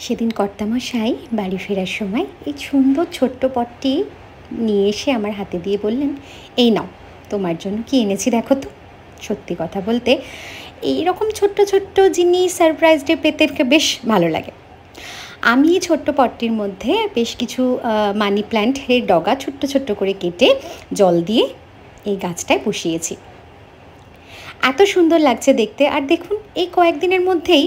সেদিন কর্তামশাই বাড়ি ফেরার সময় এই সুন্দর ছোট্ট পটটি নিয়ে এসে আমার হাতে দিয়ে বললেন, এই নাও, তোমার জন্য কি এনেছি দেখো তো। সত্যি কথা বলতে এইরকম ছোট্ট ছোট্ট জিনিস সারপ্রাইজ ডে পেতে বেশ ভালো লাগে। আমি এই ছোট্ট পটটির মধ্যে বেশ কিছু মানি প্ল্যান্টের ডগা ছোট্ট ছোট্ট করে কেটে জল দিয়ে এই গাছটায় বসিয়েছি। এত সুন্দর লাগছে দেখতে। আর দেখুন, এই কয়েকদিনের মধ্যেই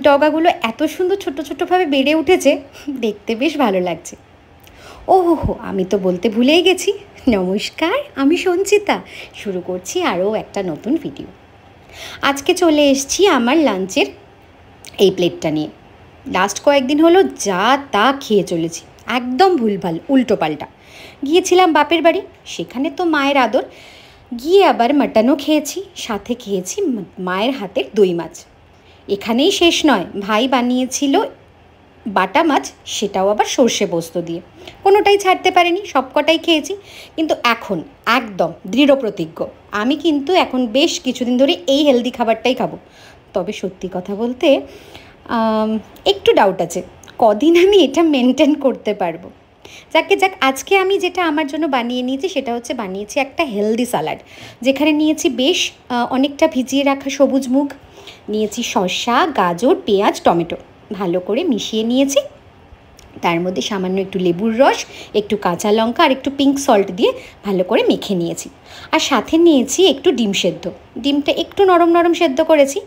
ডগাগুলো এত সুন্দর ছোট ছোটোভাবে বেড়ে উঠেছে, দেখতে বেশ ভালো লাগছে। ওহো, আমি তো বলতে ভুলেই গেছি। নমস্কার, আমি সঞ্চিতা। শুরু করছি আরও একটা নতুন ভিডিও। আজকে চলে এসেছি আমার লাঞ্চের এই প্লেটটা নিয়ে। লাস্ট কয়েকদিন হলো যা তা খেয়ে চলেছি, একদম ভুলভাল উল্টোপাল্টা। গিয়েছিলাম বাপের বাড়ি, সেখানে তো মায়ের আদর, গিয়ে আবার মাটনও খেয়েছি, সাথে খেয়েছি মায়ের হাতের দই মাছ। এখানেই শেষ নয়, ভাই বানিয়েছিল বাটা মাছ, সেটাও আবার সর্ষে পোস্ত দিয়ে। কোনোটাই ছাড়তে পারিনি, সবকটাই খেয়েছি। কিন্তু এখন একদম দৃঢ় প্রতিজ্ঞ, আমি কিন্তু এখন বেশ কিছুদিন ধরে এই হেলদি খাবারটাই খাবো। তবে সত্যি কথা বলতে একটু ডাউট আছে কদিন আমি এটা মেনটেন করতে পারবো। যাক, আজকে আমি যেটা আমার জন্য বানিয়ে নিয়েছি সেটা হচ্ছে বানিয়েছি একটা হেলদি স্যালাড, যেখানে নিয়েছি বেশ অনেকটা ভিজিয়ে রাখা সবুজ মুগ, নিয়েছি শসা, গাজর, পেঁয়াজ, টমেটো, ভালো করে মিশিয়ে নিয়েছি। তার মধ্যে সামান্য একটু লেবুর রস, একটু কাঁচা লঙ্কা আর একটু পিঙ্ক সল্ট দিয়ে ভালো করে মেখে নিয়েছি। আর সাথে নিয়েছি একটু ডিম সেদ্ধ। ডিমটা একটু নরম নরম সেদ্ধ করেছি,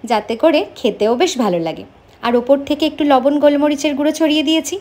যাতে করে খেতেও বেশ ভালো লাগে। আর ওপর থেকে একটু লবণ গোলমরিচের গুঁড়ো ছড়িয়ে দিয়েছি।